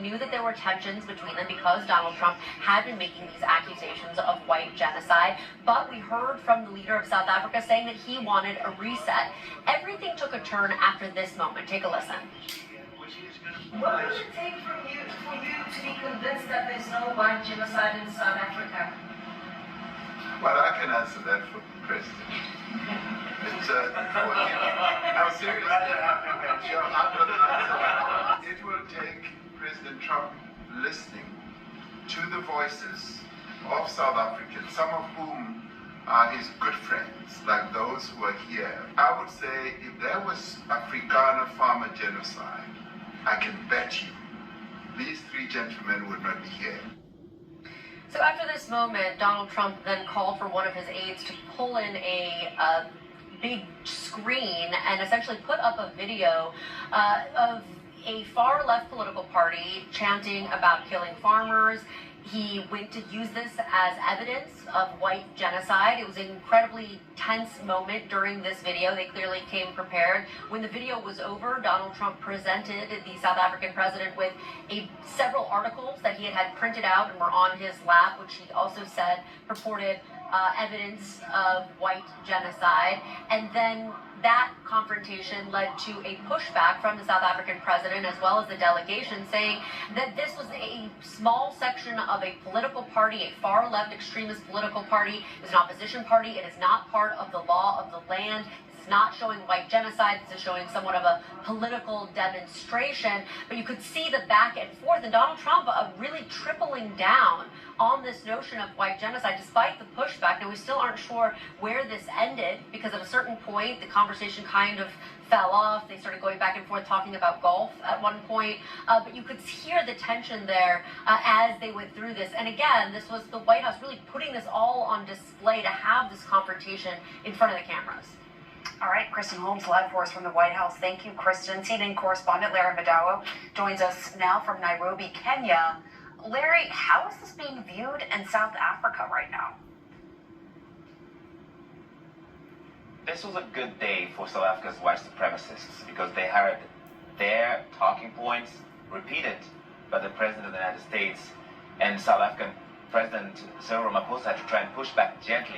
knew that there were tensions between them because Donald Trump had been making these accusations of white genocide. But we heard from the leader of South Africa saying that he wanted a reset. Everything took a turn after this moment. Take a listen. What does it take for you to be convinced that there's no white genocide in South Africa? Well, I can answer that for the president. It's, no, seriously, I'm going to answer that. It will take President Trump listening to the voices of South Africans, some of whom are his good friends, like those who are here. I would say if there was Afrikaner farmer genocide, I can bet you these three gentlemen would not be here. So after this moment, Donald Trump then called for one of his aides to pull in a big screen and essentially put up a video of a far-left political party chanting about killing farmers. He went to use this as evidence of white genocide. It was an incredibly tense moment during this video. They clearly came prepared. When the video was over, Donald Trump presented the South African president with several articles that he had printed out and were on his lap, which he also said purported evidence of white genocide. And then that confrontation led to a pushback from the South African president as well as the delegation, saying that this was a small section of a political party, a far-left extremist political party. It's an opposition party. It is not part of the law of the land. It's not showing white genocide. This is showing somewhat of a political demonstration. But you could see the back and forth, and Donald Trump really tripling down on this notion of white genocide, despite the pushback. Now, we still aren't sure where this ended, because at a certain point, the conversation kind of fell off. They started going back and forth talking about golf at one point. But you could hear the tension there as they went through this. And again, this was the White House really putting this all on display to have this confrontation in front of the cameras. All right, Kristen Holmes, live for us from the White House. Thank you, Kristen. CNN correspondent Larry Madawo joins us now from Nairobi, Kenya. Larry, how is this being viewed in South Africa right now? This was a good day for South Africa's white supremacists because they heard their talking points repeated by the President of the United States, and South African President Cyril Ramaphosa had to try and push back gently.